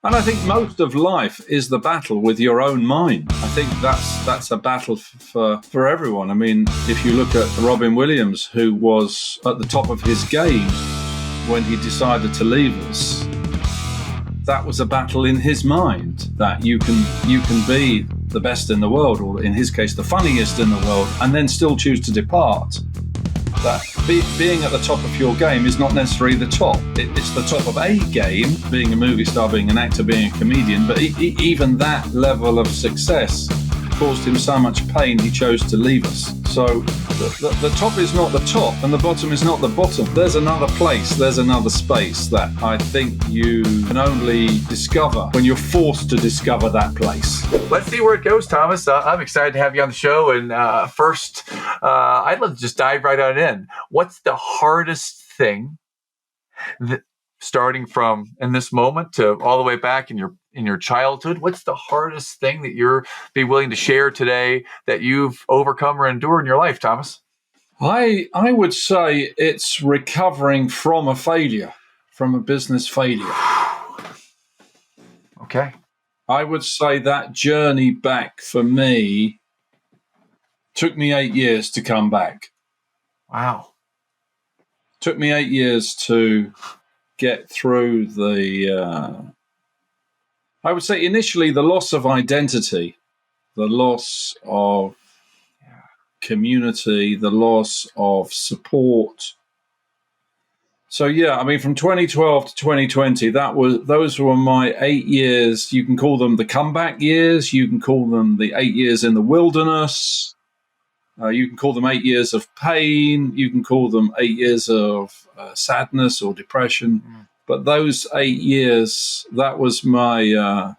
And I think most of life is the battle with your own mind. I think that's a battle for everyone. I mean, if you look at Robin Williams, who was at the top of his game when he decided to leave us, that was a battle in his mind, that you can be the best in the world, or in his case, the funniest in the world, and then still choose to depart. That being at the top of your game is not necessarily the top. It's the top of a game, being a movie star, being an actor, being a comedian, but even that level of success caused him so much pain he chose to leave us. So the top is not the top and the bottom is not the bottom. There's another place, there's another space that I think you can only discover when you're forced to discover that place. Let's see where it goes, Thomas. I'm excited to have you on the show. And first, I'd love to just dive right on in. What's the hardest thing that, starting from in this moment to all the way back in your childhood, what's the hardest thing that you're be willing to share today that you've overcome or endured in your life, Thomas? I would say it's recovering from a failure, from a business failure. Okay. I would say that journey back for me took me 8 years to come back. Wow. Took me 8 years to get through I would say initially the loss of identity, the loss of community, the loss of support. So yeah, I mean, from 2012 to 2020, those were my 8 years. You can call them the comeback years. You can call them the 8 years in the wilderness. You can call them 8 years of pain. You can call them 8 years of sadness or depression. But those 8 years, that was my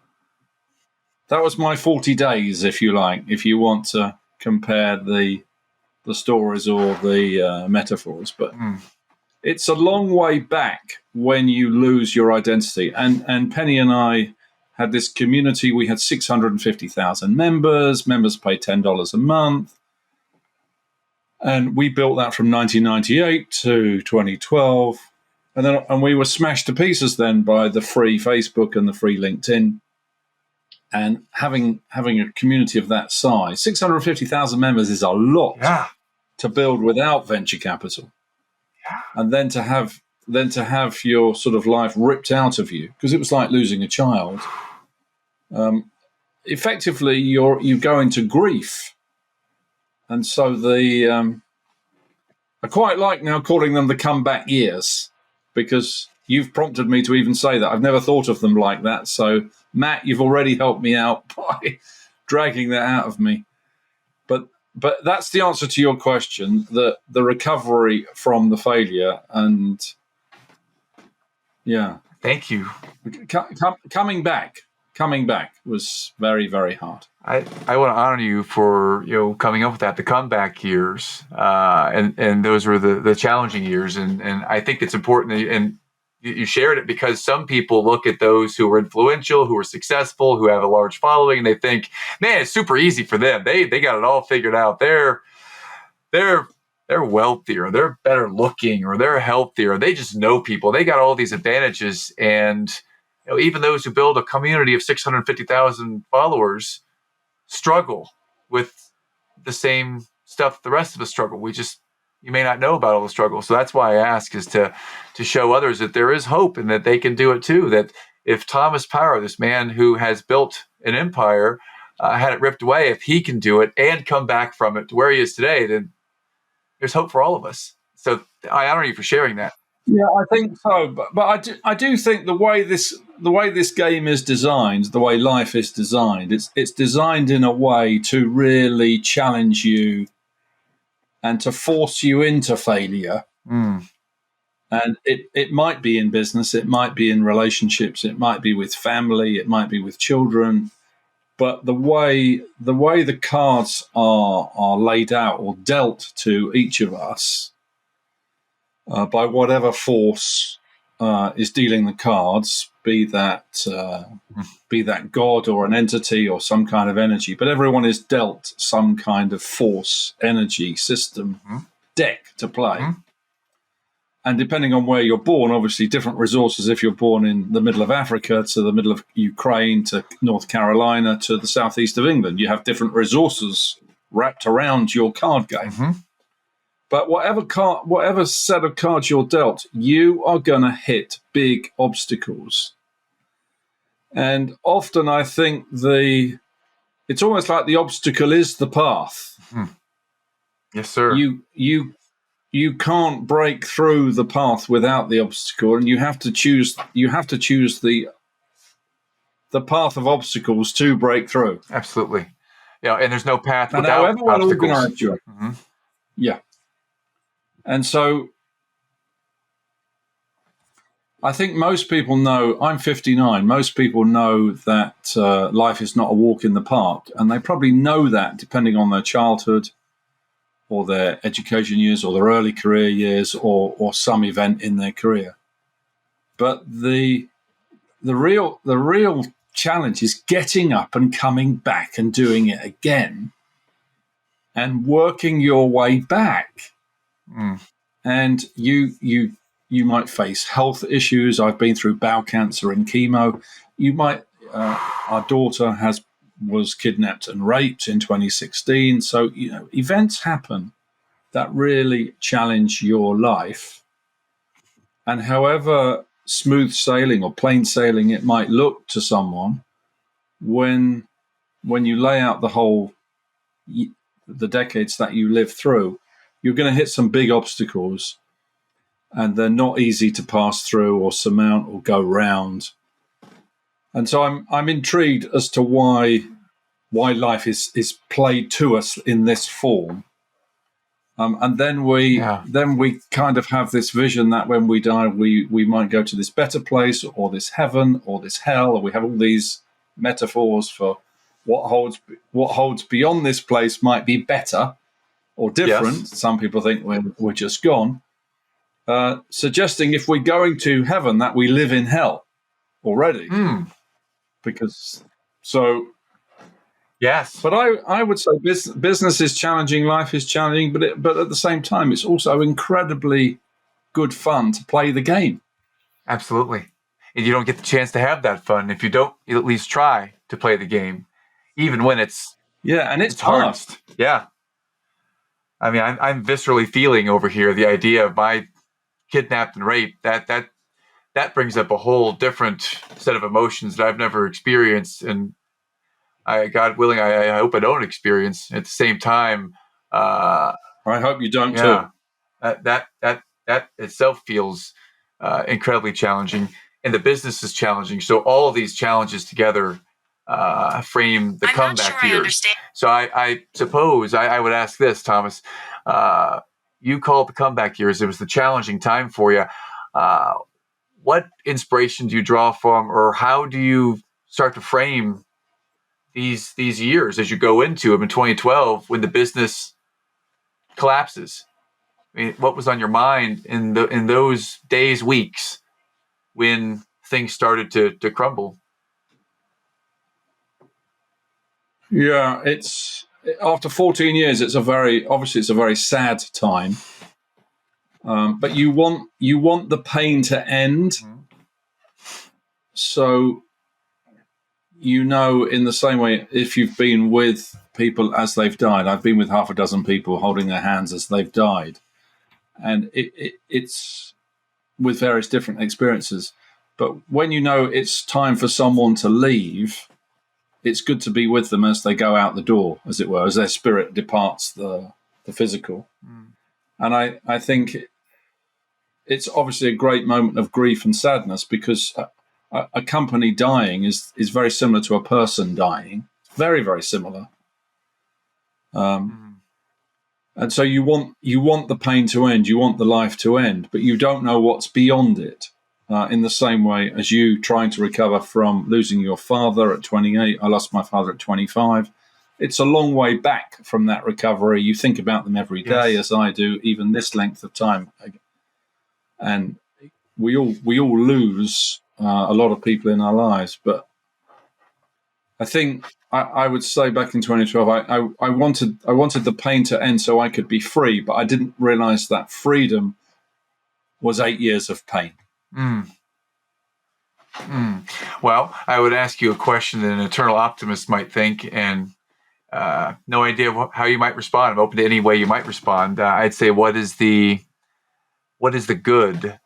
40 days, if you like, if you want to compare the stories or the metaphors. But it's a long way back when you lose your identity. And Penny and I had this community. We had 650,000 members. Members pay $10 a month. And we built that from 1998 to 2012. And we were smashed to pieces then by the free Facebook and the free LinkedIn. And having a community of that size, 650,000 members is a lot to build without venture capital. Yeah. And then to have your sort of life ripped out of you, because it was like losing a child. Effectively, you go into grief. And so I quite like now calling them the comeback years, because you've prompted me to even say that. I've never thought of them like that. So, Matt, you've already helped me out by dragging that out of me. But that's the answer to your question, the recovery from the failure. And, yeah. Thank you. Coming back was very, very hard. I want to honor you for coming up with that, the comeback years, and those were the challenging years, and I think it's important, and you shared it because some people look at those who are influential, who are successful, who have a large following, and they think, man, it's super easy for them. They got it all figured out. They're wealthier, they're better looking, or they're healthier. They just know people. They got all these advantages, and even those who build a community of 650,000 followers struggle with the same stuff the rest of us struggle. You may not know about all the struggles. So that's why I ask, is to show others that there is hope and that they can do it too. That if Thomas Power, this man who has built an empire, had it ripped away, if he can do it and come back from it to where he is today, then there's hope for all of us. So I honor you for sharing that. Yeah, I think so. But I do think the way this game is designed, the way life is designed, it's designed in a way to really challenge you and to force you into failure. And it might be in business, it might be in relationships, it might be with family, it might be with children. But the way the cards are laid out or dealt to each of us by whatever force is dealing the cards, be that God or an entity or some kind of energy, but everyone is dealt some kind of force, energy, system, deck to play. And depending on where you're born, obviously different resources. If you're born in the middle of Africa to the middle of Ukraine to North Carolina to the southeast of England, you have different resources wrapped around your card game. Mm-hmm. But whatever set of cards you're dealt, you are going to hit big obstacles. And often I think it's almost like the obstacle is the path. Mm-hmm. Yes, sir. You can't break through the path without the obstacle, and you have to choose the path of obstacles to break through. Absolutely. Yeah, and there's no path And without however well obstacles. organized you are. Mm-hmm. Yeah. And so I think most people know, I'm 59, most people know that life is not a walk in the park, and they probably know that depending on their childhood or their education years or their early career years or some event in their career. But the real challenge is getting up and coming back and doing it again and working your way back. Mm. And you might face health issues. I've been through bowel cancer and chemo. You might our daughter was kidnapped and raped in 2016. So, events happen that really challenge your life. And however smooth sailing or plain sailing it might look to someone, when you lay out the decades that you live through, you're going to hit some big obstacles, and they're not easy to pass through or surmount or go round. And so I'm intrigued as to why life is played to us in this form. And then we kind of have this vision that when we die, we might go to this better place or this heaven or this hell, or we have all these metaphors for what holds beyond this place might be better or different. Yes. Some people think we're just gone, suggesting if we're going to heaven that we live in hell already. Because so. Yes, but I would say business is challenging, life is challenging, but at the same time, it's also incredibly good fun to play the game. Absolutely, and you don't get the chance to have that fun if you don't at least try to play the game, even when it's and it's hardest. Yeah, I mean, I'm viscerally feeling over here the idea of my kidnapped and raped. That brings up a whole different set of emotions that I've never experienced, and God willing, I hope I don't experience at the same time. I hope you don't too. That itself feels incredibly challenging, and the business is challenging. So all of these challenges together frame the comeback years. So I suppose I would ask this, Thomas. You call it the comeback years. It was the challenging time for you. What inspiration do you draw from, or how do you start to frame these years as you go into them in 2012 when the business collapses? I mean, what was on your mind in those days, weeks when things started to crumble? Yeah, it's after 14 years. It's a very sad time. But you want the pain to end. Mm-hmm. So, in the same way, if you've been with people as they've died, I've been with half a dozen people holding their hands as they've died. And it's with various different experiences. But when it's time for someone to leave, it's good to be with them as they go out the door, as it were, as their spirit departs the physical. Mm. And I think it's obviously a great moment of grief and sadness, because a company dying is very similar to a person dying. Very, very similar. And so you want the pain to end, you want the life to end, but you don't know what's beyond it. In the same way as you trying to recover from losing your father at 28. I lost my father at 25. It's a long way back from that recovery. You think about them every day, yes, as I do, even this length of time. And we all lose a lot of people in our lives. But I think I would say back in 2012, I wanted the pain to end so I could be free, but I didn't realize that freedom was 8 years of pain. Well, I would ask you a question that an eternal optimist might think, and no idea how you might respond. I'm open to any way you might respond. I'd say, what is the good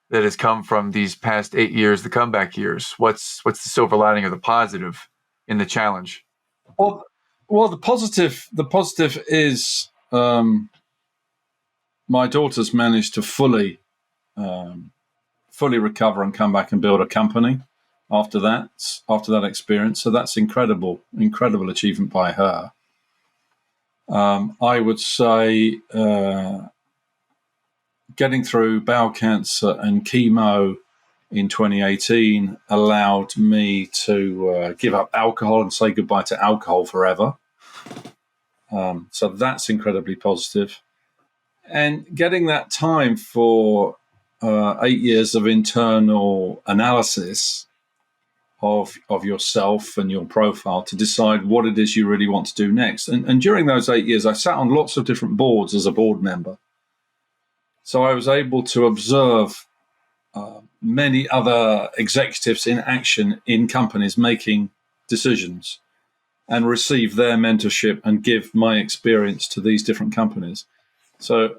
that has come from these past 8 years, the comeback years? What's the silver lining or the positive in the challenge? Well, the positive is my daughter's managed to fully recover and come back and build a company after that experience. So that's incredible achievement by her. I would say getting through bowel cancer and chemo in 2018 allowed me to give up alcohol and say goodbye to alcohol forever. So that's incredibly positive. And getting that time for 8 years of internal analysis of yourself and your profile to decide what it is you really want to do next. And during those 8 years, I sat on lots of different boards as a board member. So I was able to observe many other executives in action in companies making decisions and receive their mentorship and give my experience to these different companies. So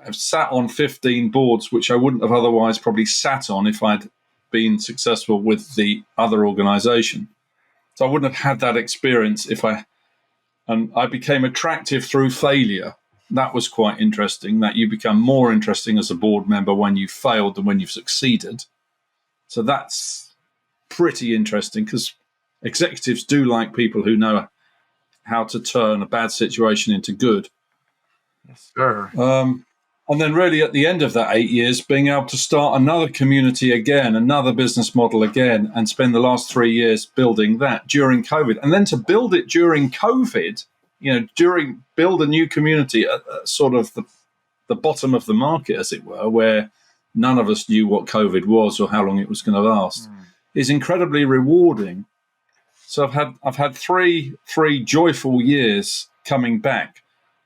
I've sat on 15 boards, which I wouldn't have otherwise probably sat on if I'd been successful with the other organization. So I wouldn't have had that experience and I became attractive through failure. That was quite interesting, that you become more interesting as a board member when you failed than when you've succeeded. So that's pretty interesting because executives do like people who know how to turn a bad situation into good. Yes, sir. And then really at the end of that 8 years, being able to start another community again, another business model again, and spend the last 3 years building that during COVID. And then to build it during COVID, build a new community at sort of the bottom of the market, as it were, where none of us knew what COVID was or how long it was going to last, is incredibly rewarding. So I've had three joyful years coming back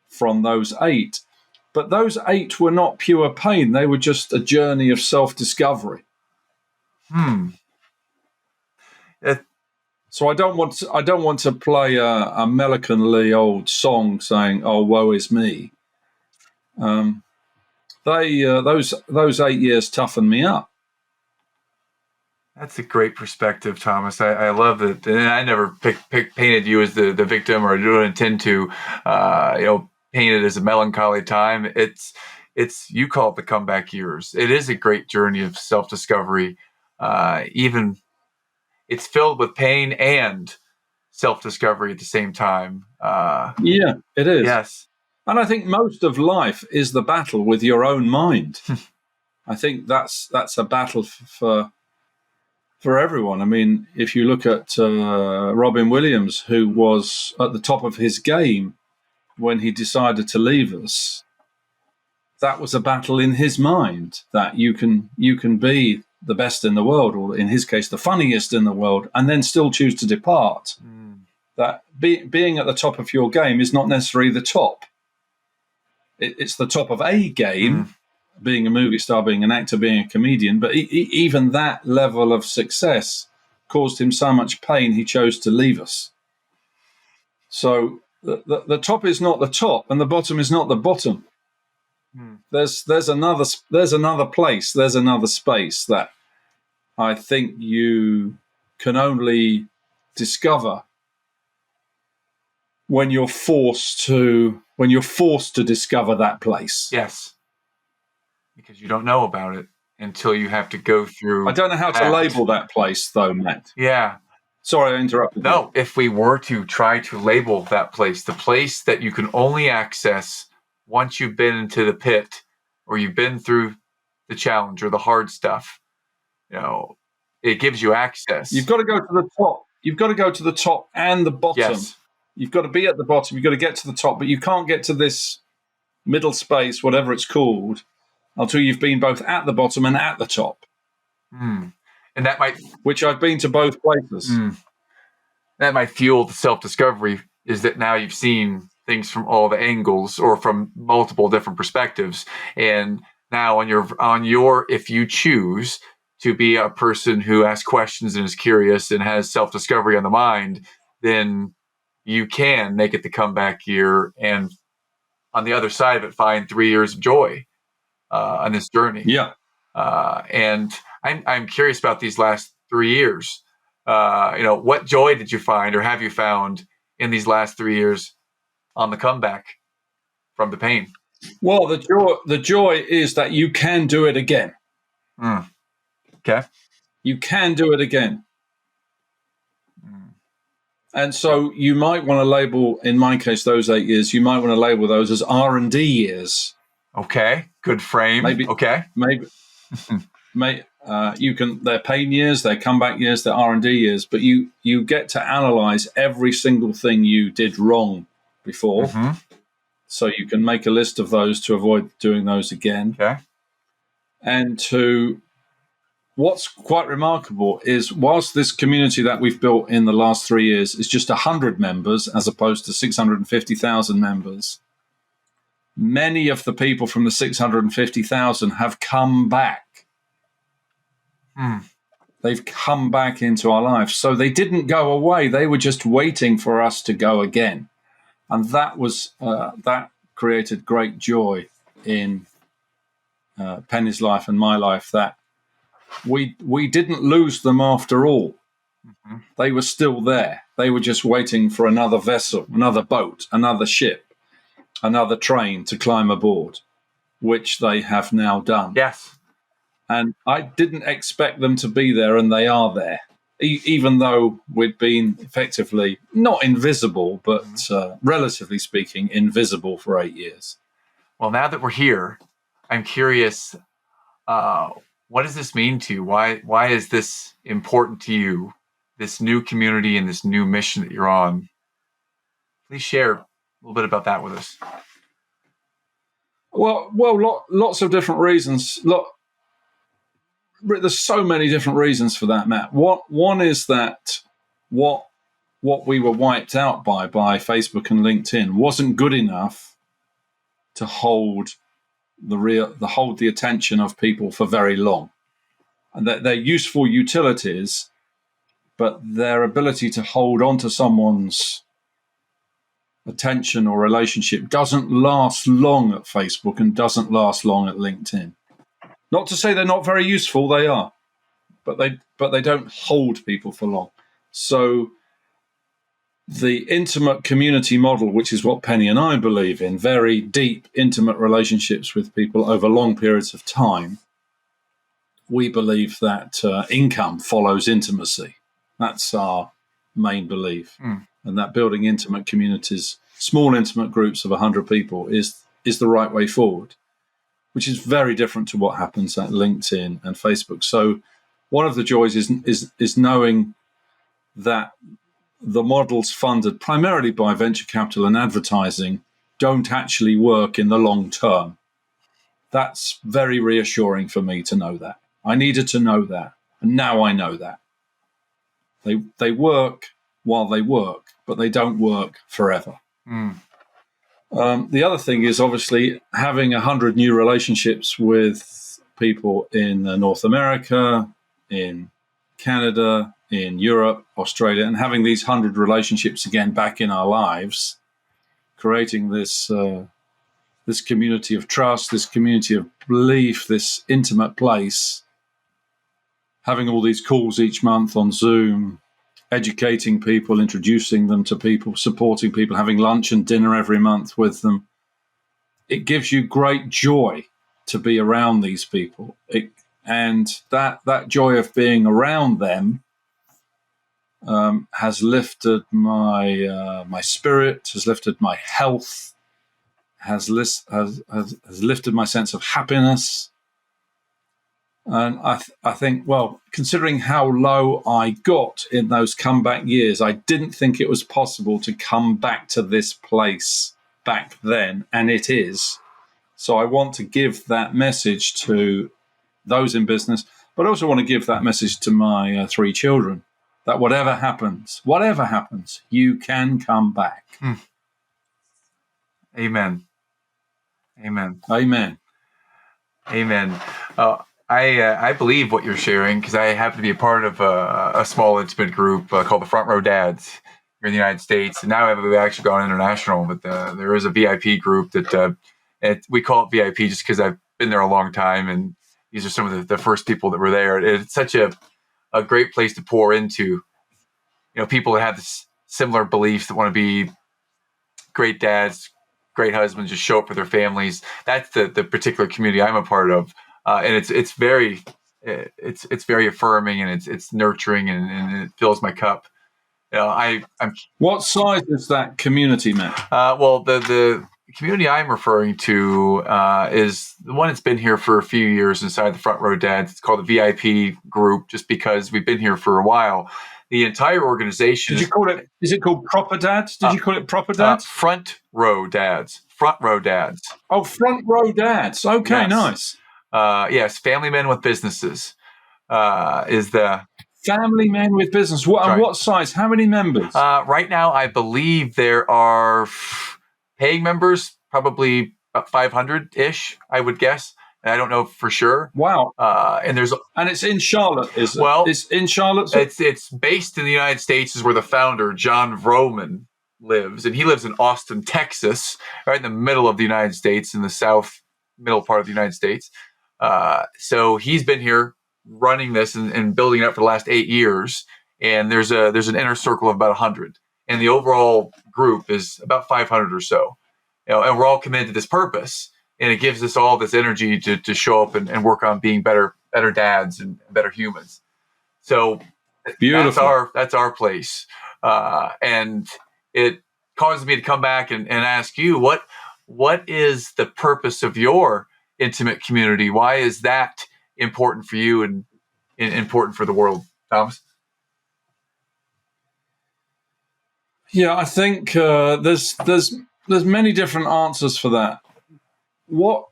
from those 8. But those 8 were not pure pain. They were just a journey of self-discovery. So I don't want to play a melancholy old song saying, "Oh, woe is me." Those 8 years toughened me up. That's a great perspective, Thomas. I love that. And I never painted you as the victim, or don't intend to, paint it as a melancholy time. It's you call it the comeback years. It is a great journey of self-discovery. Even it's filled with pain and self-discovery at the same time. Yeah, it is. Yes. And I think most of life is the battle with your own mind. I think that's a battle for everyone. I mean, if you look at Robin Williams, who was at the top of his game when he decided to leave us, that was a battle in his mind, that you can be the best in the world, or in his case, the funniest in the world, and then still choose to depart. That being at the top of your game is not necessarily the top. It's the top of a game, being a movie star, being an actor, being a comedian, but even that level of success caused him so much pain, he chose to leave us. So the top is not the top, and the bottom is not the bottom. There's another place, there's another space that I think you can only discover when you're forced to discover that place. Yes. Because you don't know about it until you have to go through. I don't know how to label that place, though, Matt. Yeah. Sorry, I interrupted you. No, if we were to try to label that place, the place that you can only access once you've been into the pit, or you've been through the challenge or the hard stuff, it gives you access. You've got to go to the top. You've got to go to the top and the bottom. Yes. You've got to be at the bottom. You've got to get to the top, but you can't get to this middle space, whatever it's called, until you've been both at the bottom and at the top. And that might, which I've been to both places. That might fuel the self-discovery, is that now you've seen things from all the angles or from multiple different perspectives. And Now on your if you choose to be a person who asks questions and is curious and has self-discovery on the mind, then you can make it the comeback year, and on the other side of it, find 3 years of joy on this journey. Yeah. And I'm curious about these last 3 years. What joy did you find, or have you found, in these last 3 years on the comeback from the pain? Well, the joy is that you can do it again. Okay. You can do it again. And so you might want to label, in my case, those 8 years, you might want to label those as R&D years. Okay. Good frame. Maybe. You can. They're pain years, they're comeback years, they're R&D years. But you get to analyze every single thing you did wrong before, so you can make a list of those to avoid doing those again. Okay. And what's quite remarkable is, whilst this community that we've built in the last 3 years is just 100 members as opposed to 650,000 members, many of the people from the 650,000 have come back. They've come back into our lives. So they didn't go away. They were just waiting for us to go again. And that created great joy in Penny's life and my life, that we didn't lose them after all. They were still there. They were just waiting for another vessel, another boat, another ship, another train to climb aboard, which they have now done. Yes. And I didn't expect them to be there, and they are there, even though we'd been effectively not invisible, but relatively speaking, invisible for 8 years. Well, now that we're here, I'm curious, what does this mean to you? Why is this important to you, this new community and this new mission that you're on? Please share a little bit about that with us. Well, lots of different reasons. There's so many different reasons for that, Matt. One is that what we were wiped out by Facebook and LinkedIn wasn't good enough to hold the attention of people for very long. And that they're useful utilities, but their ability to hold on to someone's attention or relationship doesn't last long at Facebook and doesn't last long at LinkedIn. Not to say they're not very useful, they are, but they don't hold people for long. So the intimate community model, which is what Penny and I believe in, very deep, intimate relationships with people over long periods of time, we believe that income follows intimacy. That's our main belief. And that building intimate communities, small intimate groups of 100 people is the right way forward, which is very different to what happens at LinkedIn and Facebook. So one of the joys is knowing that the models funded primarily by venture capital and advertising don't actually work in the long term. That's very reassuring for me to know that. I needed to know that, and now I know that. They work while they work, but they don't work forever. The other thing is obviously having 100 new relationships with people in North America, in Canada, in Europe, Australia, and having these 100 relationships again back in our lives, creating this community of trust, this community of belief, this intimate place, having all these calls each month on Zoom, educating people, introducing them to people, supporting people, having lunch and dinner every month with them. It gives you great joy to be around these people. And that joy of being around them has lifted my spirit, has lifted my health, has lifted my sense of happiness. And I think, well, considering how low I got in those comeback years, I didn't think it was possible to come back to this place back then, and it is. So I want to give that message to those in business, but I also want to give that message to my 3 children, that whatever happens, you can come back. Amen. Amen. Amen. Amen. I believe what you're sharing because I happen to be a part of a small intimate group called the Front Row Dads here in the United States. And now we've actually gone international, but there is a VIP group that we call it VIP just because I've been there a long time. And these are some of the first people that were there. It's such a great place to pour into, people that have this similar beliefs that want to be great dads, great husbands, just show up for their families. That's the particular community I'm a part of. And it's very affirming, and it's nurturing, and it fills my cup. I'm. What size is that community, Matt? Well, the community I'm referring to is the one that's been here for a few years inside the Front Row Dads. It's called the VIP group, just because we've been here for a while. The entire organization. Did you call it? Is it called Proper Dads? Did you call it Proper Dads? Front Row Dads. Front Row Dads. Oh, Front Row Dads. Okay, yes. Nice. Yes, family men with businesses is the family men with business. What size? How many members? Right now, I believe there are paying members, probably about 500-ish, I would guess. And I don't know for sure. Wow. And it's in Charlotte, is it? Well, it's in Charlotte. It's based in the United States, is where the founder, John Vroman, lives. And he lives in Austin, Texas, right in the middle of the United States, in the south middle part of the United States. So he's been here running this and building it up for the last 8 years. And there's an inner circle of about 100. And the overall group is about 500 or so. And we're all committed to this purpose. And it gives us all this energy to show up and work on being better dads and better humans. So beautiful. That's our place. And it causes me to come back and ask you, what is the purpose of your intimate community? Why is that important for you and important for the world, Thomas? Yeah, I think there's many different answers for that. What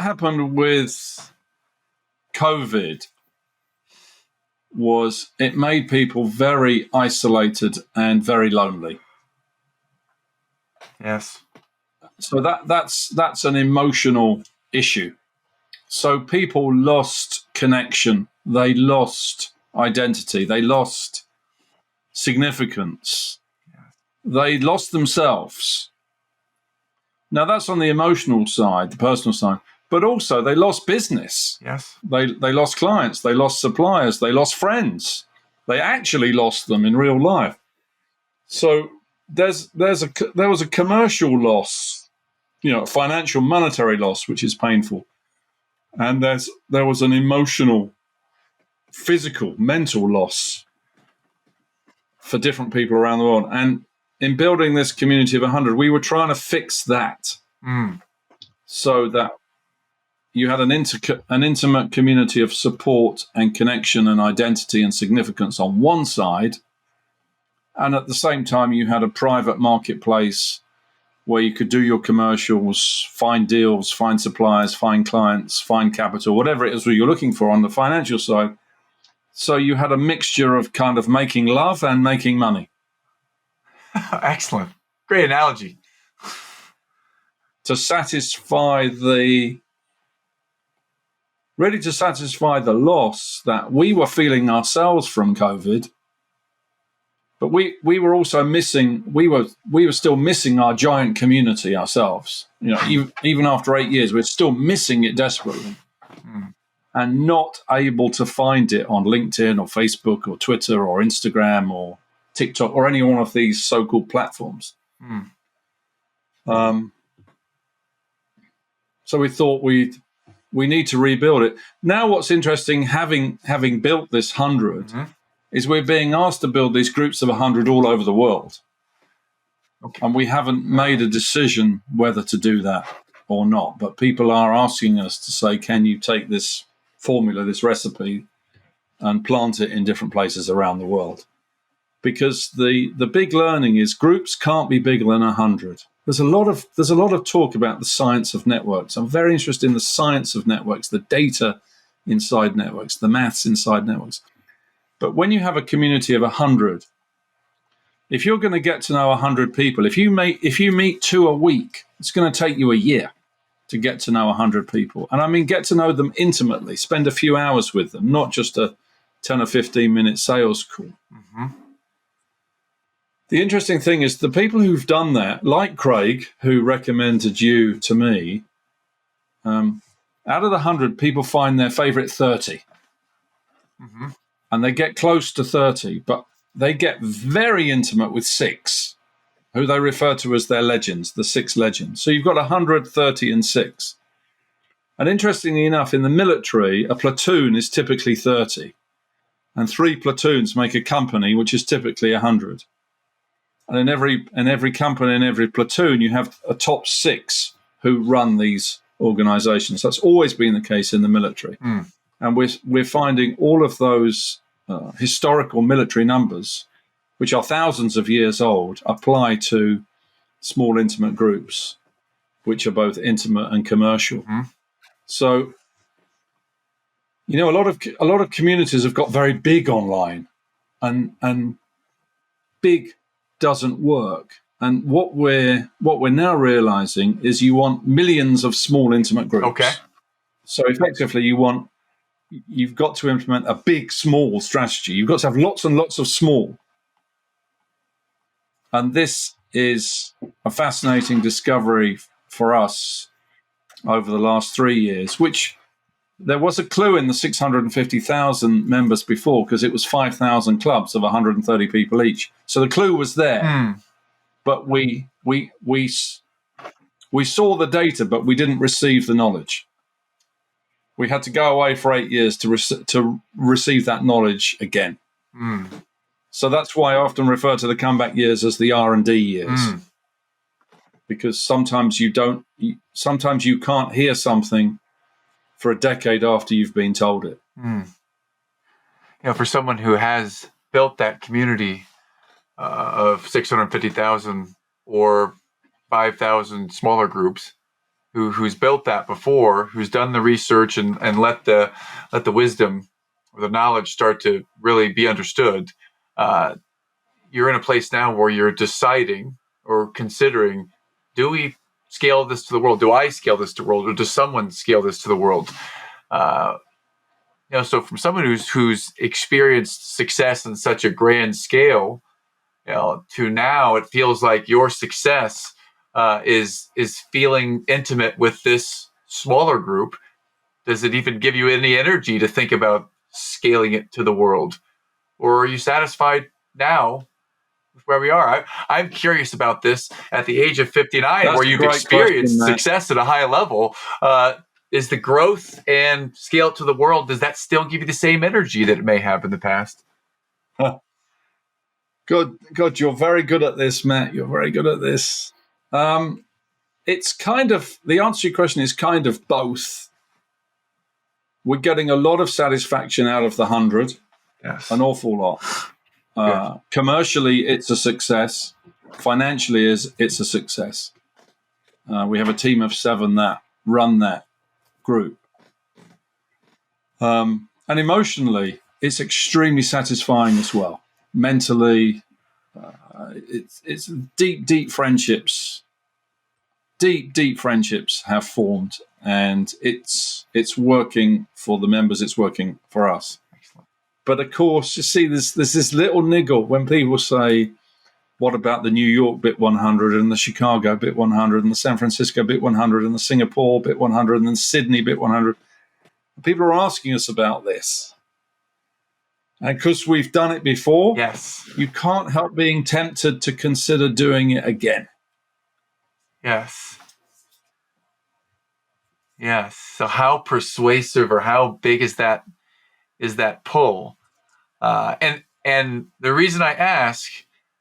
happened with COVID was it made people very isolated and very lonely. Yes. So that's an emotional issue. So people lost connection, they lost identity, they lost significance, they lost themselves. Now that's on the emotional side, the personal side, but also they lost business. Yes. They lost clients, they lost suppliers, they lost friends. They actually lost them in real life. So there was a commercial loss, financial, monetary loss, which is painful. And there was an emotional, physical, mental loss for different people around the world. And in building this community of 100, we were trying to fix that so that you had an intimate community of support and connection and identity and significance on one side. And at the same time, you had a private marketplace where you could do your commercials, find deals, find suppliers, find clients, find capital, whatever it is you're looking for on the financial side. So you had a mixture of kind of making love and making money. Excellent. Great analogy. To satisfy the loss that we were feeling ourselves from COVID. But we were also missing. We were still missing our giant community ourselves. Even after 8 years, we're still missing it desperately, and not able to find it on LinkedIn or Facebook or Twitter or Instagram or TikTok or any one of these so-called platforms. So we thought we need to rebuild it. Now, what's interesting, having built this 100. Is we're being asked to build these groups of 100 all over the world. Okay. And we haven't made a decision whether to do that or not. But people are asking us to say, can you take this formula, this recipe, and plant it in different places around the world? Because the big learning is groups can't be bigger than 100. There's a lot of talk about the science of networks. I'm very interested in the science of networks, the data inside networks, the maths inside networks. But when you have a community of 100, if you're going to get to know 100 people, if you meet 2 a week, it's going to take you a year to get to know 100 people. And I mean, get to know them intimately, spend a few hours with them, not just a 10 or 15-minute sales call. Mm-hmm. The interesting thing is the people who've done that, like Craig, who recommended you to me, out of the 100, people find their favorite 30. Mm-hmm. And they get close to 30, but they get very intimate with 6, who they refer to as their legends, the 6 legends. So you've got 100, 30, and 6. And interestingly enough, in the military, a platoon is typically 30. And 3 platoons make a company, which is typically 100. And in every company, in every platoon, you have a top 6 who run these organizations. That's always been the case in the military. Mm. And we're finding all of those historical military numbers, which are thousands of years old, apply to small intimate groups, which are both intimate and commercial. Mm-hmm. So, you know, a lot of communities have got very big online, and big doesn't work. And what we're now realizing is you want millions of small intimate groups. Okay. So effectively, you've got to implement a big small strategy. You've got to have lots and lots of small. And this is a fascinating discovery for us over the last 3 years, which there was a clue in the 650,000 members before, because it was 5,000 clubs of 130 people each. So the clue was there. Mm. But we saw the data, but we didn't receive the knowledge. We had to go away for 8 years to receive that knowledge again. Mm. So that's why I often refer to the comeback years as the R&D years, because sometimes you can't hear something for a decade after you've been told it. Mm. You know, for someone who has built that community of 650,000 or 5,000 smaller groups, who's built that before, who's done the research and let the wisdom or the knowledge start to really be understood, you're in a place now where you're deciding or considering, do we scale this to the world? Do I scale this to the world, or does someone scale this to the world? You know, so from someone who's experienced success on such a grand scale, you know, to now it feels like your success is feeling intimate with this smaller group. Does it even give you any energy to think about scaling it to the world? Or are you satisfied now with where we are? I'm curious about this at the age of 59, That's where you've experienced success at a high level. Is the growth and scale to the world, does that still give you the same energy that it may have in the past? Good. You're very good at this, Matt. You're very good at this. It's kind of, the answer to your question is kind of both. We're getting a lot of satisfaction out of the 100, yes, an awful lot. Commercially, it's a success. Financially, it's a success. We have a team of 7 that run that group. And emotionally, it's extremely satisfying as well. Mentally, it's deep friendships. Deep friendships have formed, and it's working for the members. It's working for us. Excellent. But of course, you see, there's this little niggle when people say, "What about the New York Bit 100 and the Chicago Bit 100 and the San Francisco Bit 100 and the Singapore Bit 100 and the Sydney Bit 100?" People are asking us about this, and because we've done it before, yes, you can't help being tempted to consider doing it again. Yes. Yes. So how persuasive or how big is that pull? And the reason I ask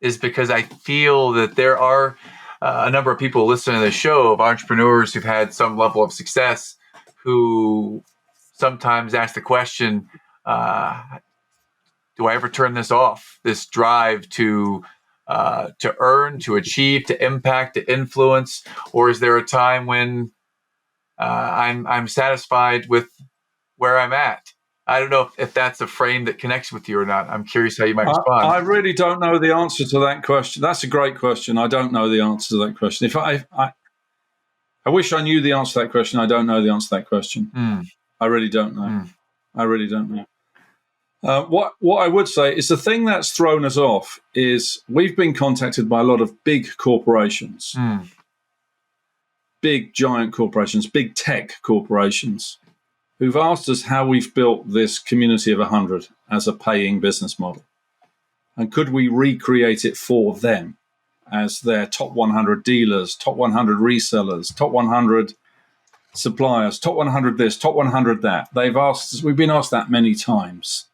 is because I feel that there are a number of people listening to the show, of entrepreneurs who've had some level of success, who sometimes ask the question, do I ever turn this off? This drive to earn, to achieve, to impact, to influence, or is there a time when I'm satisfied with where I'm at? I don't know if that's a frame that connects with you or not. I'm curious how you might respond. I really don't know the answer to that question. That's a great question. I don't know the answer to that question. I wish I knew the answer to that question. I don't know the answer to that question. I really don't know. I really don't know. What I would say is the thing that's thrown us off is we've been contacted by a lot of big corporations, big giant corporations, big tech corporations, who've asked us how we've built this community of 100 as a paying business model. And could we recreate it for them as their top 100 dealers, top 100 resellers, top 100 suppliers, top 100 this, top 100 that. We've been asked that many times.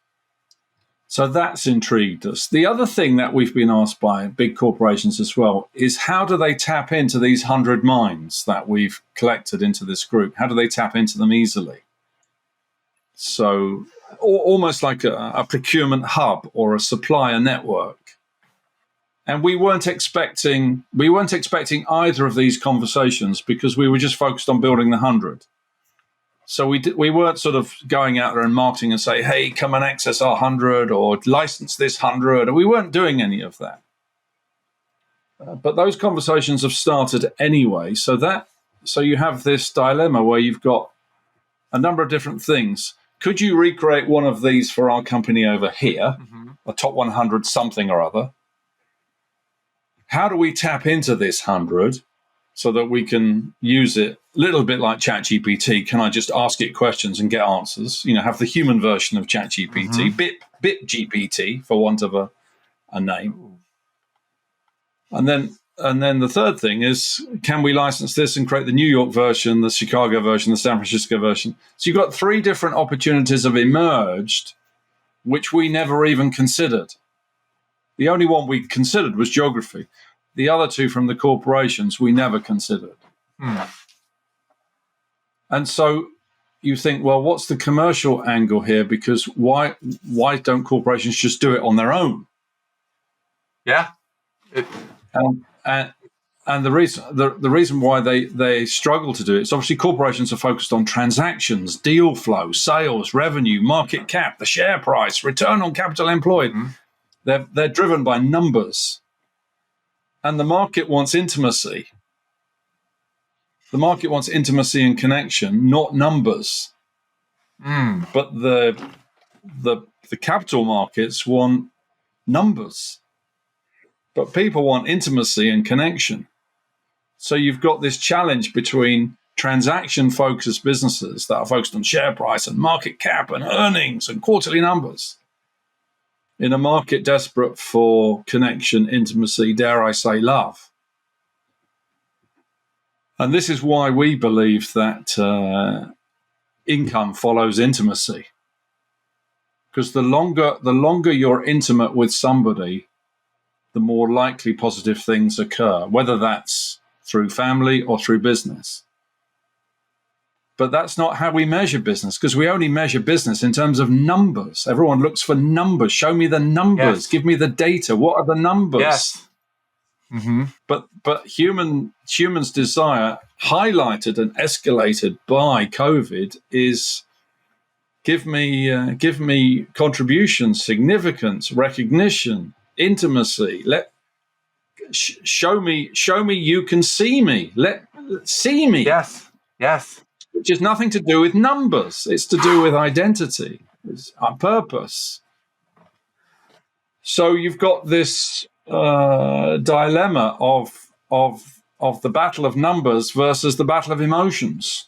So that's intrigued us. The other thing that we've been asked by big corporations as well is how do they tap into these 100 minds that we've collected into this group? How do they tap into them easily? So almost like a procurement hub or a supplier network. And we weren't expecting either of these conversations because we were just focused on building the 100. So we weren't sort of going out there and marketing and say, hey, come and access our 100 or license this 100. And we weren't doing any of that. But those conversations have started anyway. So you have this dilemma where you've got a number of different things. Could you recreate one of these for our company over here, a top 100 something or other? How do we tap into this 100 so that we can use it a little bit like Chat GPT? Can I just ask it questions and get answers? Have the human version of Chat GPT, BIP GPT, for want of a name. And then the third thing is, can we license this and create the New York version, the Chicago version, the San Francisco version? So you've got 3 different opportunities have emerged, which we never even considered. The only one we considered was geography. The other 2 from the corporations we never considered. And so you think, well, what's the commercial angle here? Because why don't corporations just do it on their own? Yeah. And the reason why they struggle to do it is obviously corporations are focused on transactions, deal flow, sales, revenue, market cap, the share price, return on capital employed. They're driven by numbers. And the market wants intimacy. The market wants intimacy and connection, not numbers. But the capital markets want numbers. But people want intimacy and connection. So you've got this challenge between transaction-focused businesses that are focused on share price and market cap and earnings and quarterly numbers, in a market desperate for connection, intimacy, dare I say, love. And this is why we believe that income follows intimacy. Because the longer you're intimate with somebody, the more likely positive things occur, whether that's through family or through business. But that's not how we measure business, because we only measure business in terms of numbers. Everyone looks for numbers. Show me the numbers. Yes. Give me the data. What are the numbers? Yes. But humans' desire, highlighted and escalated by COVID, is give me contribution, significance, recognition, intimacy. Show me you can see me. See me. Yes. Which has nothing to do with numbers. It's to do with identity, it's our purpose. So you've got this dilemma of the battle of numbers versus the battle of emotions.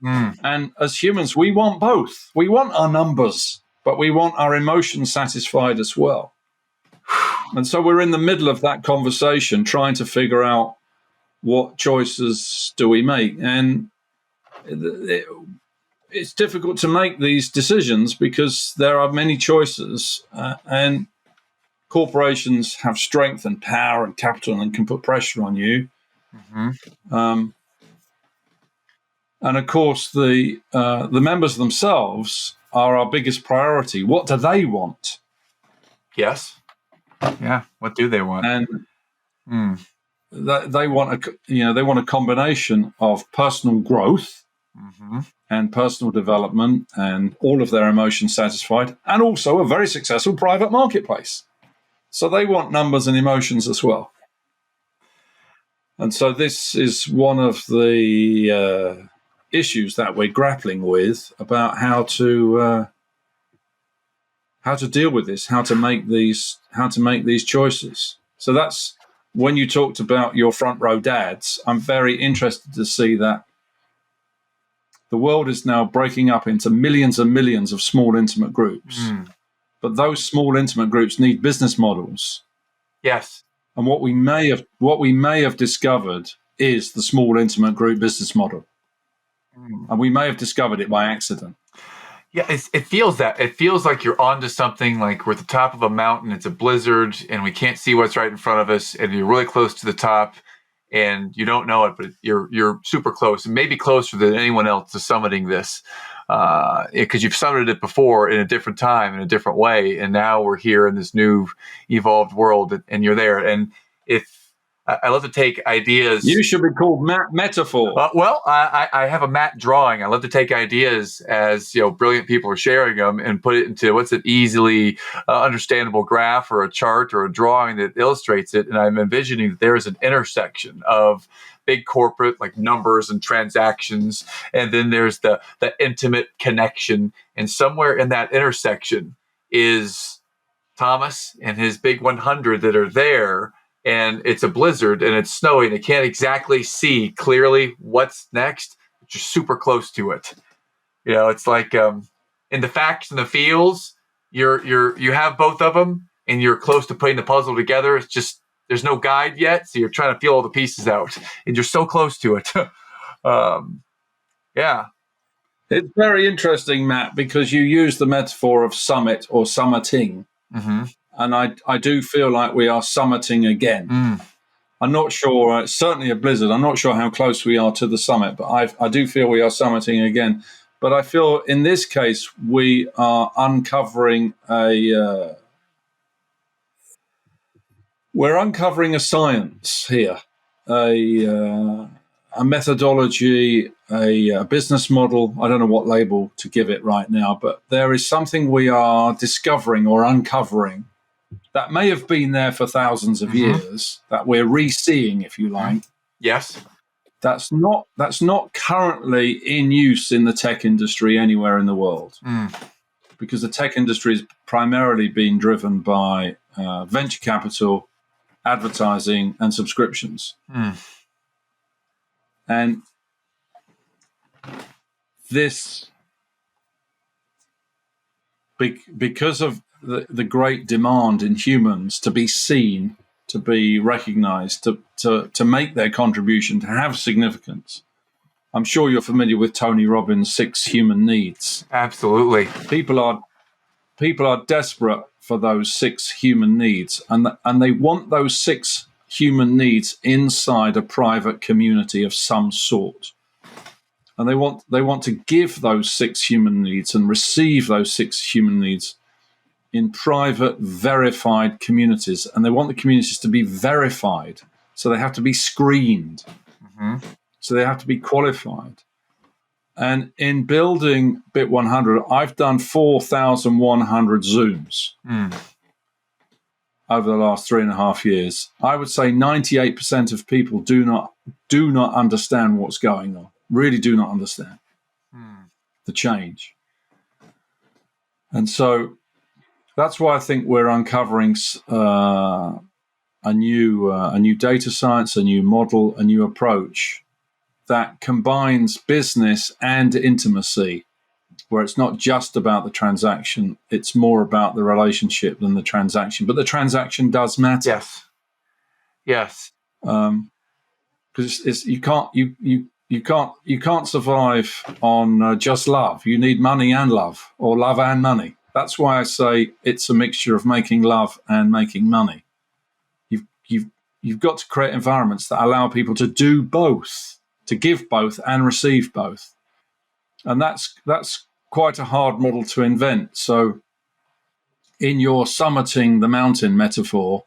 And as humans, we want both. We want our numbers, but we want our emotions satisfied as well. And so we're in the middle of that conversation, trying to figure out what choices do we make. And it's difficult to make these decisions because there are many choices, and corporations have strength and power and capital and can put pressure on you. And of course, the members themselves are our biggest priority. What do they want? Yes. Yeah. What do they want? And they want a combination of personal growth and personal development and all of their emotions satisfied, and also a very successful private marketplace. So they want numbers and emotions as well. And so this is one of the issues that we're grappling with about how to deal with this, how to make these choices. So that's when you talked about your front row dads. I'm very interested to see that the world is now breaking up into millions and millions of small intimate groups. But those small intimate groups need business models. Yes. And what we may have discovered is the small intimate group business model. And we may have discovered it by accident. Yeah, it feels that. It feels like you're onto something, like we're at the top of a mountain, it's a blizzard, and we can't see what's right in front of us, and you're really close to the top, and you don't know it, but you're super close, and maybe closer than anyone else to summiting this, because you've summited it before in a different time, in a different way, and now we're here in this new evolved world, and you're there. And if I love to take ideas. You should be called Metaphor. Well, I have a Matt drawing. I love to take ideas as brilliant people are sharing them and put it into what's an easily understandable graph or a chart or a drawing that illustrates it. And I'm envisioning that there is an intersection of big corporate like numbers and transactions, and then there's the intimate connection. And somewhere in that intersection is Thomas and his big 100 that are there. And it's a blizzard and it's snowing. They can't exactly see clearly what's next, but you're super close to it. It's like in the facts and the feels, you have both of them and you're close to putting the puzzle together. It's just there's no guide yet, so you're trying to feel all the pieces out, and you're so close to it. Yeah. It's very interesting, Matt, because you use the metaphor of summit or summiting. Mm-hmm. And I do feel like we are summiting again. I'm not sure, it's certainly a blizzard. I'm not sure how close we are to the summit, but I do feel we are summiting again. But I feel in this case, we are uncovering we're uncovering a science here, a methodology, a business model. I don't know what label to give it right now, but there is something we are discovering or uncovering that may have been there for thousands of years, that we're re-seeing, if you like. Yes. That's not currently in use in the tech industry anywhere in the world, because the tech industry is primarily being driven by venture capital, advertising, and subscriptions. And this, because of the great demand in humans to be seen, to be recognized, to make their contribution, to have significance. I'm sure you're familiar with Tony Robbins' 6 human needs. Absolutely. People are desperate for those 6 human needs, and they want those 6 human needs inside a private community of some sort. And they want to give those 6 human needs and receive those 6 human needs in private, verified communities. And they want the communities to be verified. So they have to be screened. So they have to be qualified. And in building Bit 100, I've done 4,100 Zooms over the last 3.5 years. I would say 98% of people do not understand what's going on. Really do not understand the change. And so that's why I think we're uncovering a new data science, a new model, a new approach that combines business and intimacy, where it's not just about the transaction, it's more about the relationship than the transaction. But the transaction does matter. Yes. Because you can't survive on just love. You need money and love, or love and money. That's why I say it's a mixture of making love and making money. You've got to create environments that allow people to do both, to give both and receive both. And that's quite a hard model to invent. So in your summiting the mountain metaphor,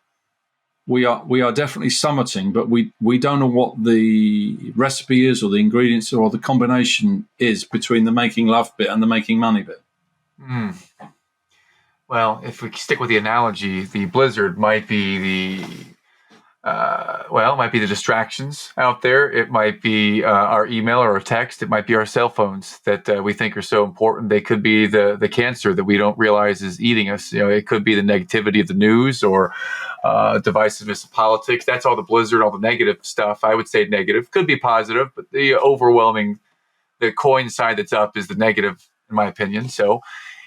we are definitely summiting, but we don't know what the recipe is or the ingredients or the combination is between the making love bit and the making money bit. Well, if we stick with the analogy, the blizzard might be Well, it might be the distractions out there. It might be our email or our text. It might be our cell phones that we think are so important. They could be the cancer that we don't realize is eating us. It could be the negativity of the news or divisiveness of politics. That's all the blizzard, all the negative stuff. I would say negative. Could be positive, but the overwhelming, the coin side that's up is the negative, in my opinion. So,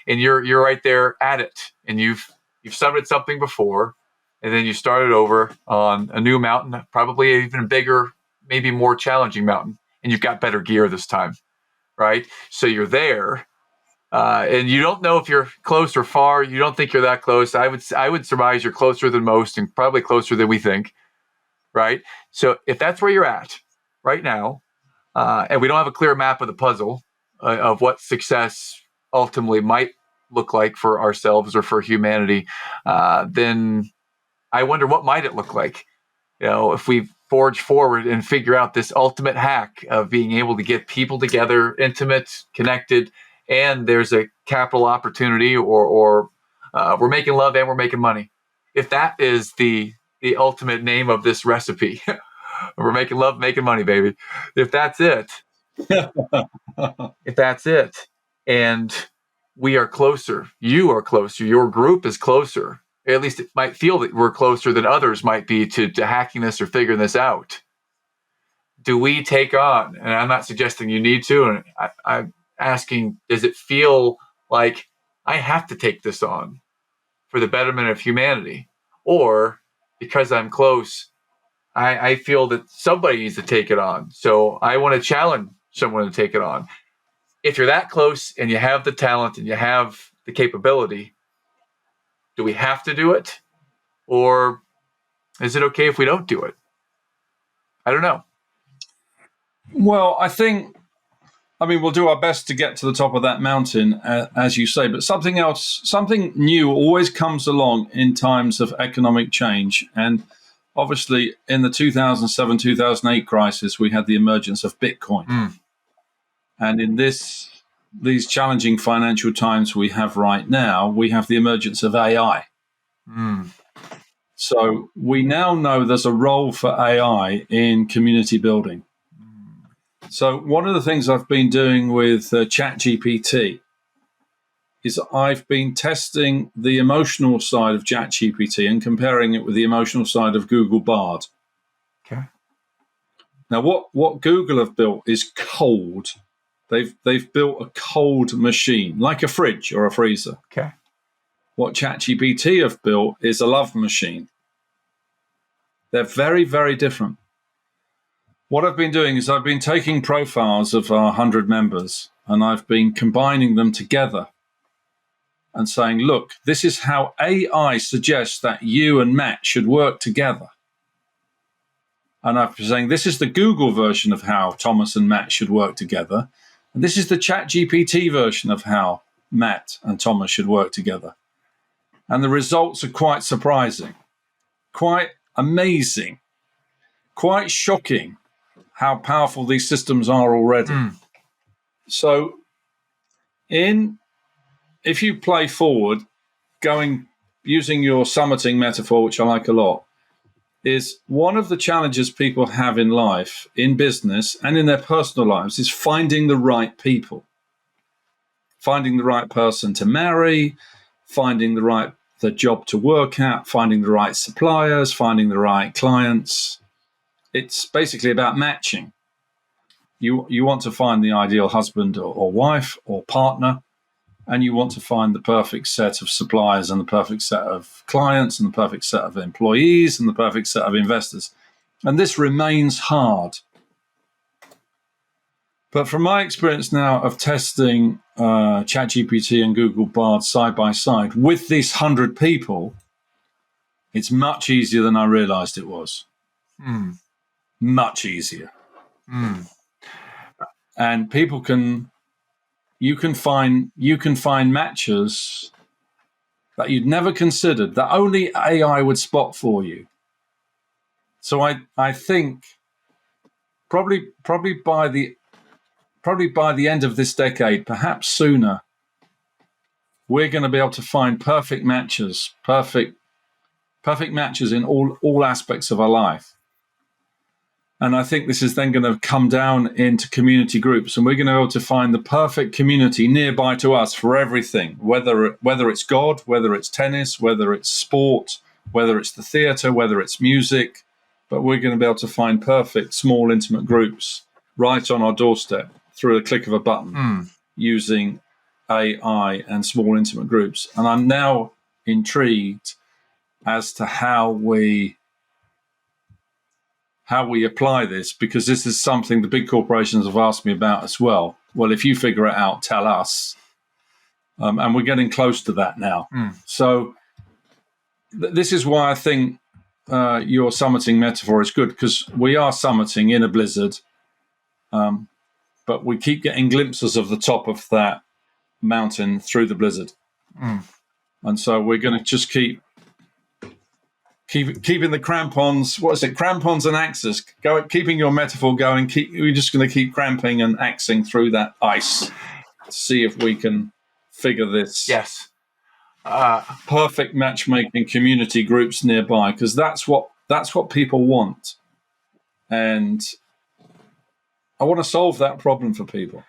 and you're right there at it, and you've summited something before. And then you started over on a new mountain, probably even bigger, maybe more challenging mountain, and you've got better gear this time, right? So you're there, and you don't know if you're close or far. You don't think you're that close. I would surmise you're closer than most, and probably closer than we think, right? So if that's where you're at right now, and we don't have a clear map of the puzzle of what success ultimately might look like for ourselves or for humanity, then I wonder what might it look like, if we forge forward and figure out this ultimate hack of being able to get people together, intimate, connected, and there's a capital opportunity, or we're making love and we're making money. If that is the ultimate name of this recipe, we're making love, making money, baby. If that's it, and we are closer, you are closer, your group is closer. At least it might feel that we're closer than others might be to hacking this or figuring this out. Do we take on, and I'm not suggesting you need to, and I'm asking, does it feel like I have to take this on for the betterment of humanity? Or because I'm close, I feel that somebody needs to take it on. So I want to challenge someone to take it on. If you're that close and you have the talent and you have the capability, do we have to do it? Or is it okay if we don't do it? I don't know. Well, we'll do our best to get to the top of that mountain, as you say, but something new always comes along in times of economic change. And obviously, in the 2007, 2008 crisis, we had the emergence of Bitcoin. And in these challenging financial times we have right now, we have the emergence of AI. So we now know there's a role for AI in community building. So one of the things I've been doing with Chat GPT is I've been testing the emotional side of Chat GPT and comparing it with the emotional side of Google Bard. Okay. Now, what Google have built is cold. They've built a cold machine, like a fridge or a freezer. Okay. What Chat GPT have built is a love machine. They're very, very different. What I've been doing is I've been taking profiles of our 100 members and I've been combining them together and saying, look, this is how AI suggests that you and Matt should work together. And I've been saying, this is the Google version of how Thomas and Matt should work together. And this is the Chat GPT version of how Matt and Thomas should work together. And the results are quite surprising, quite amazing, quite shocking how powerful these systems are already. So if you play forward, using your summiting metaphor, which I like a lot, is one of the challenges people have in life, in business and in their personal lives, is finding the right people, finding the right person to marry, finding the job to work at, finding the right suppliers, finding the right clients. It's basically about matching. You want to find the ideal husband or wife or partner, and you want to find the perfect set of suppliers and the perfect set of clients and the perfect set of employees and the perfect set of investors. And this remains hard. But from my experience now of testing ChatGPT and Google Bard side by side with these 100 people, it's much easier than I realized it was. Much easier. And you can find matches that you'd never considered, that only AI would spot for you. So I think probably by the end of this decade, perhaps sooner, we're going to be able to find perfect matches, perfect perfect matches in all aspects of our life. And I think this is then going to come down into community groups, and we're going to be able to find the perfect community nearby to us for everything, whether it's God, whether it's tennis, whether it's sport, whether it's the theatre, whether it's music. But we're going to be able to find perfect, small, intimate groups right on our doorstep through a click of a button using AI and small, intimate groups. And I'm now intrigued as to how we apply this, because this is something the big corporations have asked me about as well. Well, if you figure it out, tell us. And we're getting close to that now. So this is why I think your summiting metaphor is good, because we are summiting in a blizzard, but we keep getting glimpses of the top of that mountain through the blizzard. And so we're going to just keeping the crampons, crampons and axes, keeping your metaphor going. We're just going to keep cramping and axing through that ice to see if we can figure this. Yes. Perfect matchmaking community groups nearby, because that's what people want. And I want to solve that problem for people.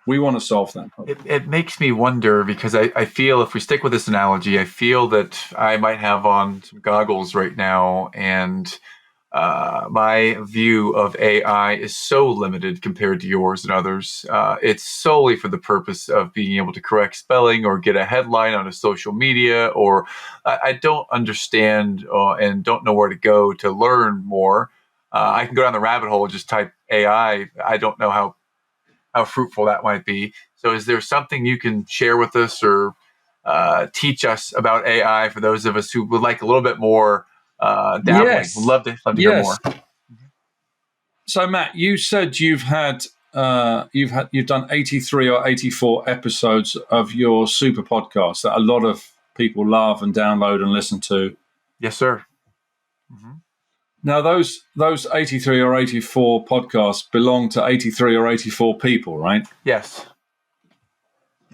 We want to solve that problem. It makes me wonder, because I feel, if we stick with this analogy, I feel that I might have on some goggles right now, and my view of AI is so limited compared to yours and others. It's solely for the purpose of being able to correct spelling or get a headline on a social media, or I don't understand and don't know where to go to learn more. I can go down the rabbit hole and just type AI. I don't know how fruitful that might be. So is there something you can share with us or teach us about AI for those of us who would like a little bit more dabbling? Yes. We'd love to hear more. So Matt, you said you've done 83 or 84 episodes of your super podcast that a lot of people love and download and listen to. Yes, sir. Now, those 83 or 84 podcasts belong to 83 or 84 people, right? Yes.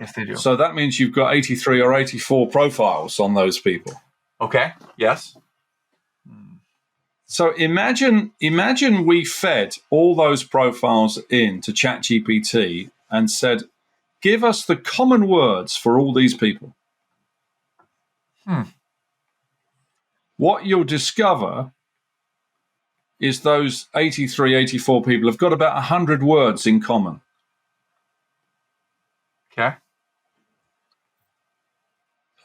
Yes, they do. So that means you've got 83 or 84 profiles on those people. Okay. Yes. So imagine we fed all those profiles into Chat GPT and said, give us the common words for all these people. What you'll discover is those 83, 84 people have got about 100 words in common. Okay.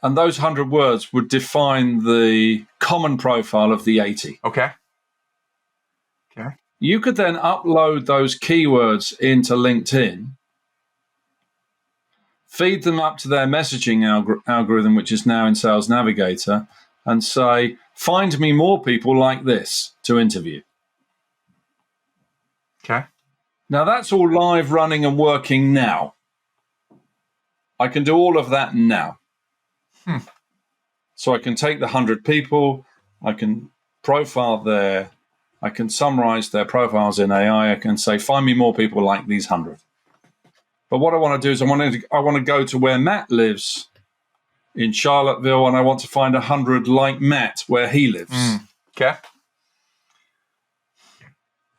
And those 100 words would define the common profile of the 80. Okay. You could then upload those keywords into LinkedIn, feed them up to their messaging algorithm, which is now in Sales Navigator, and say, find me more people like this to interview. Okay. Now that's all live, running and working now. I can do all of that now. So I can take the 100 people, I can I can summarize their profiles in AI. I can say, find me more people like these 100. But what I want to do is I want to go to where Matt lives in Charlottesville, and I want to find 100 like Matt where he lives. Okay.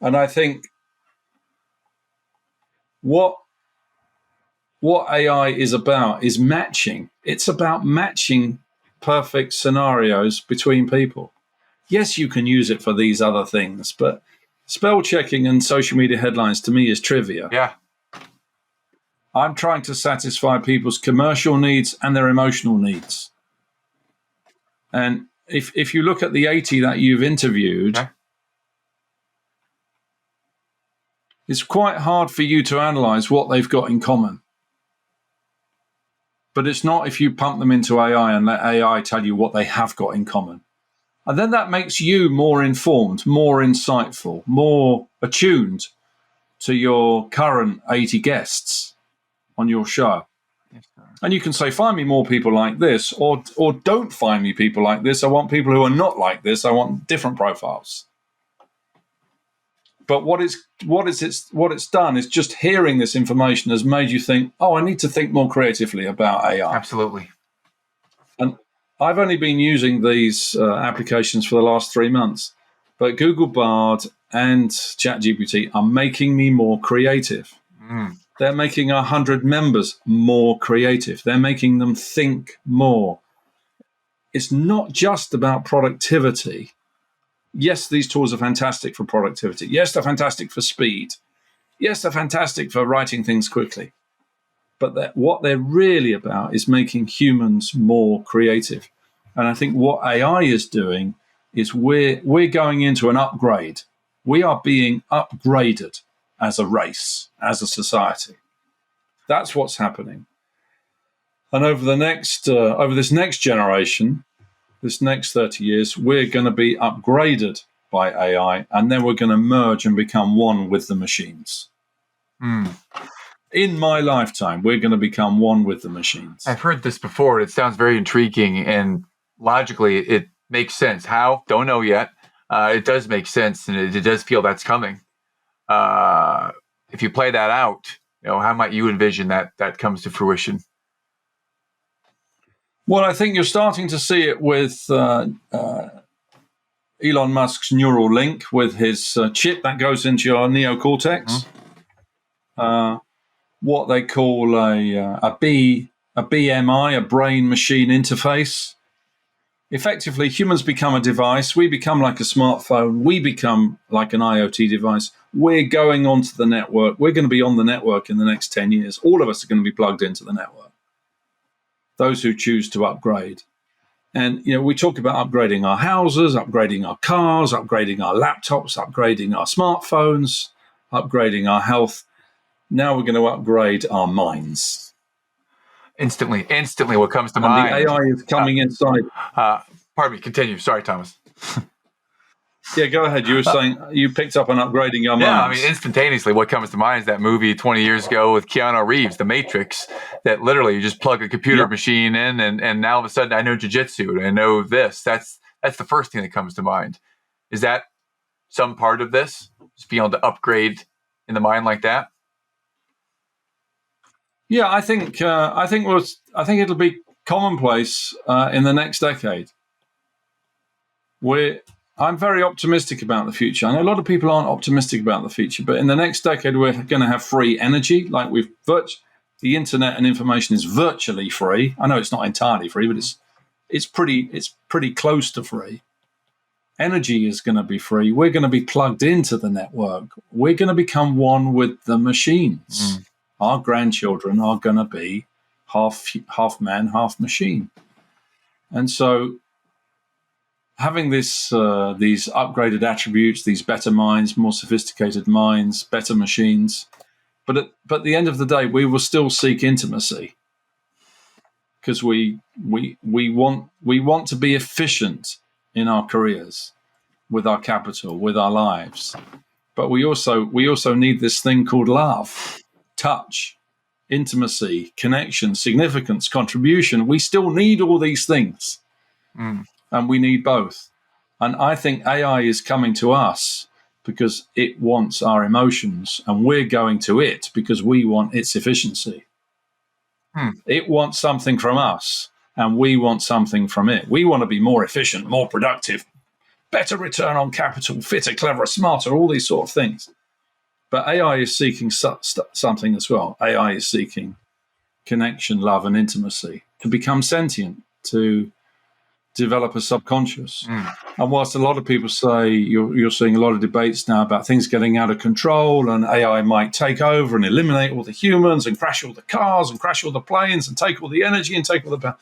And I think what AI is about is matching. It's about matching perfect scenarios between people. Yes, you can use it for these other things, but spell checking and social media headlines to me is trivia. Yeah. I'm trying to satisfy people's commercial needs and their emotional needs. And if you look at the 80 that you've interviewed, it's quite hard for you to analyze what they've got in common. But it's not if you pump them into AI and let AI tell you what they have got in common. And then that makes you more informed, more insightful, more attuned to your current 80 guests on your show. And you can say, find me more people like this, or don't find me people like this. I want people who are not like this. I want different profiles. But what it's done is just hearing this information has made you think, oh, I need to think more creatively about AI. Absolutely. I've only been using these applications for the last 3 months, but Google Bard and Chat GPT are making me more creative. They're making 100 members more creative. They're making them think more. It's not just about productivity. Yes, these tools are fantastic for productivity. Yes, they're fantastic for speed. Yes, they're fantastic for writing things quickly. But what they're really about is making humans more creative. And I think what AI is doing is we're going into an upgrade. We are being upgraded as a race, as a society. That's what's happening. And over this next generation, this next 30 years, we're going to be upgraded by AI, and then we're going to merge and become one with the machines. In my lifetime, we're going to become one with the machines. I've heard this before. It sounds very intriguing, and logically, it makes sense. How? Don't know yet. It does make sense, and it does feel that's coming. If you play that out, how might you envision that comes to fruition? Well, I think you're starting to see it with Elon Musk's neural link, with his chip that goes into your neocortex. What they call a BMI, a brain-machine interface. Effectively, humans become a device. We become like a smartphone. We become like an IoT device. We're going onto the network. We're going to be on the network in the next 10 years. All of us are going to be plugged into the network. Those who choose to upgrade. And, we talk about upgrading our houses, upgrading our cars, upgrading our laptops, upgrading our smartphones, upgrading our health. Now we're going to upgrade our minds. Instantly, what comes to mind. The AI is coming inside. Pardon me, continue. Sorry, Thomas. Yeah, go ahead. You were saying you picked up on upgrading your minds. Yeah, I mean, instantaneously, what comes to mind is that movie 20 years ago with Keanu Reeves, The Matrix, that literally you just plug a computer machine in, and now all of a sudden I know jiu-jitsu, and I know this. That's the first thing that comes to mind. Is that some part of this? Just being able to upgrade in the mind like that? Yeah, I think it'll be commonplace in the next decade. I'm very optimistic about the future. I know a lot of people aren't optimistic about the future, but in the next decade, we're going to have free energy. Like the internet and information is virtually free. I know it's not entirely free, but it's pretty close to free. Energy is going to be free. We're going to be plugged into the network. We're going to become one with the machines. Our grandchildren are going to be half man, half machine. And so having these upgraded attributes, these better minds, more sophisticated minds, better machines, but at the end of the day, we will still seek intimacy, because we want to be efficient in our careers, with our capital, with our lives, but we also need this thing called love, touch, intimacy, connection, significance, contribution. We still need all these things. And we need both. And I think AI is coming to us because it wants our emotions, and we're going to it because we want its efficiency. It wants something from us, and we want something from it. We want to be more efficient, more productive, better return on capital, fitter, cleverer, smarter, all these sort of things. But AI is seeking something as well. AI is seeking connection, love, and intimacy, to become sentient, to develop a subconscious. And whilst a lot of people say you're seeing a lot of debates now about things getting out of control and AI might take over and eliminate all the humans and crash all the cars and crash all the planes and take all the energy and take all the power,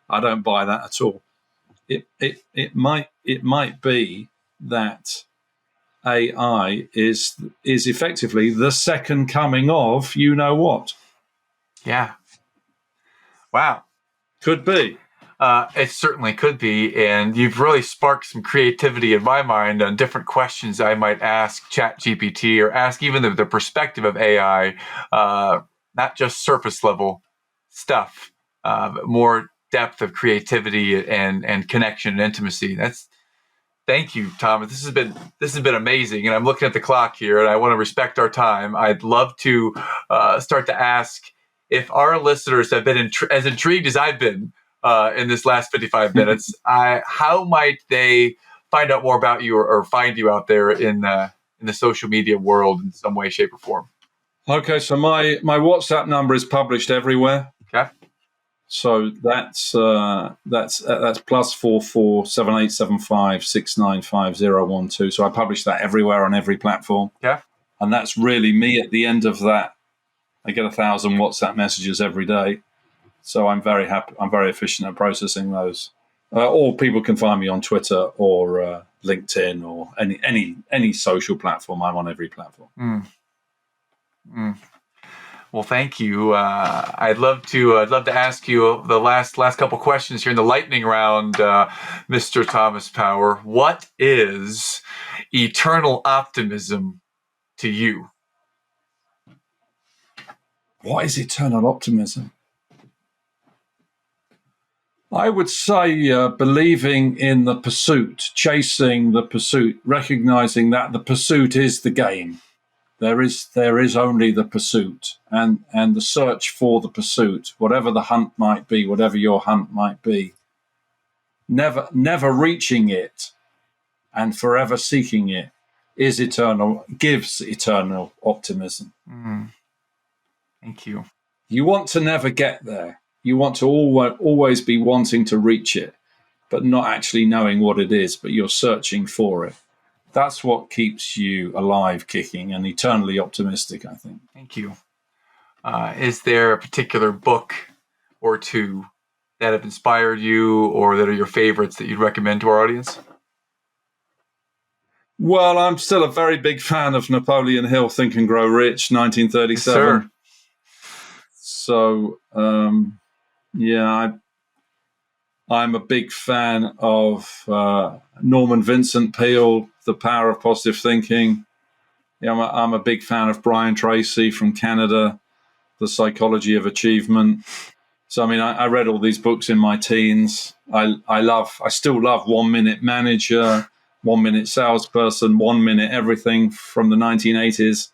I don't buy that at all. It might be that AI is effectively the second coming of you know what. Yeah. Wow. Could be. It certainly could be, and you've really sparked some creativity in my mind on different questions I might ask Chat GPT, or ask even the perspective of AI, not just surface level stuff, but more depth of creativity and connection and intimacy. Thank you, Thomas. This has been amazing, and I'm looking at the clock here, and I want to respect our time. I'd love to start to ask if our listeners have been as intrigued as I've been in this last 55 minutes. How might they find out more about you or find you out there in the social media world in some way, shape, or form? Okay, so my WhatsApp number is published everywhere. Okay. So that's +44 7875 695 So I publish that everywhere on every platform. Yeah. And that's really me at the end of that. I get 1,000 WhatsApp messages every day. So I'm very happy. I'm very efficient at processing those. Or people can find me on Twitter or LinkedIn or any social platform. I'm on every platform. Well, thank you. I'd love to ask you the last couple questions here in the lightning round, Mr. Thomas Power. What is eternal optimism to you? What is eternal optimism? I would say believing in the pursuit, chasing the pursuit, recognizing that the pursuit is the game. There is only the pursuit and the search for the pursuit, whatever the hunt might be, whatever your hunt might be. Never reaching it and forever seeking it is eternal, gives eternal optimism. Thank you. You want to never get there. You want to always be wanting to reach it, but not actually knowing what it is, but you're searching for it. That's what keeps you alive, kicking, and eternally optimistic, I think. Thank you. Is there a particular book or two that have inspired you or that are your favorites that you'd recommend to our audience? Well, I'm still a very big fan of Napoleon Hill, Think and Grow Rich, 1937. Yes, sir. So, I'm a big fan of Norman Vincent Peale, The Power of Positive Thinking. I'm a big fan of Brian Tracy from Canada, The Psychology of Achievement. So, I read all these books in my teens. I still love 1 Minute Manager, 1 Minute Salesperson, 1 Minute Everything from the 1980s.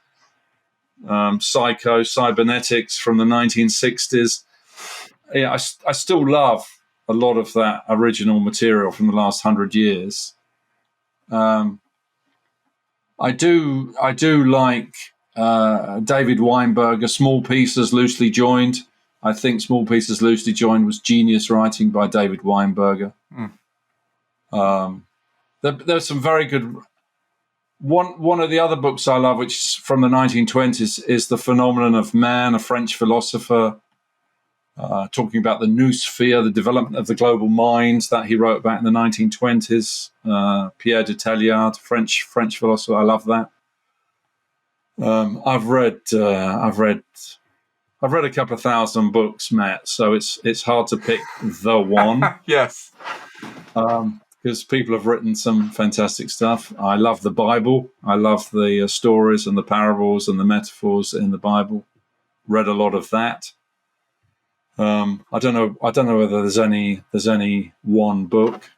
Cybernetics from the 1960s. Yeah, I still love a lot of that original material from the last 100 years. I do like David Weinberger, Small Pieces Loosely Joined. I think Small Pieces Loosely Joined was genius writing by David Weinberger. There's some very good. One of the other books I love, which is from the 1920s, is The Phenomenon of Man, a French philosopher, talking about the noosphere, the development of the global mind that he wrote about in the 1920s. Pierre de Teilhard, French philosopher. I love that. I've read a couple of thousand books, Matt. So it's hard to pick the one. Yes. Because people have written some fantastic stuff. I love the Bible. I love the stories and the parables and the metaphors in the Bible. Read a lot of that. I don't know whether there's any one book.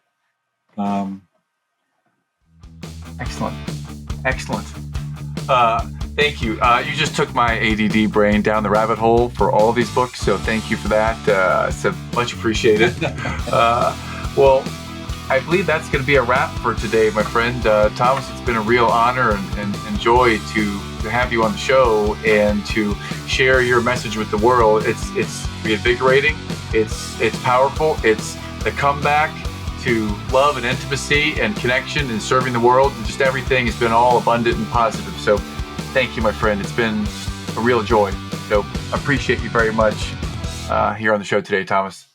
Excellent. Thank you. You just took my ADD brain down the rabbit hole for all of these books, so thank you for that. It's much appreciated. Well, I believe that's going to be a wrap for today, my friend. Thomas, it's been a real honor and joy to have you on the show and to share your message with the world. It's reinvigorating. It's powerful. It's the comeback to love and intimacy and connection and serving the world. And just everything has been all abundant and positive. So thank you, my friend. It's been a real joy. So appreciate you very much here on the show today, Thomas.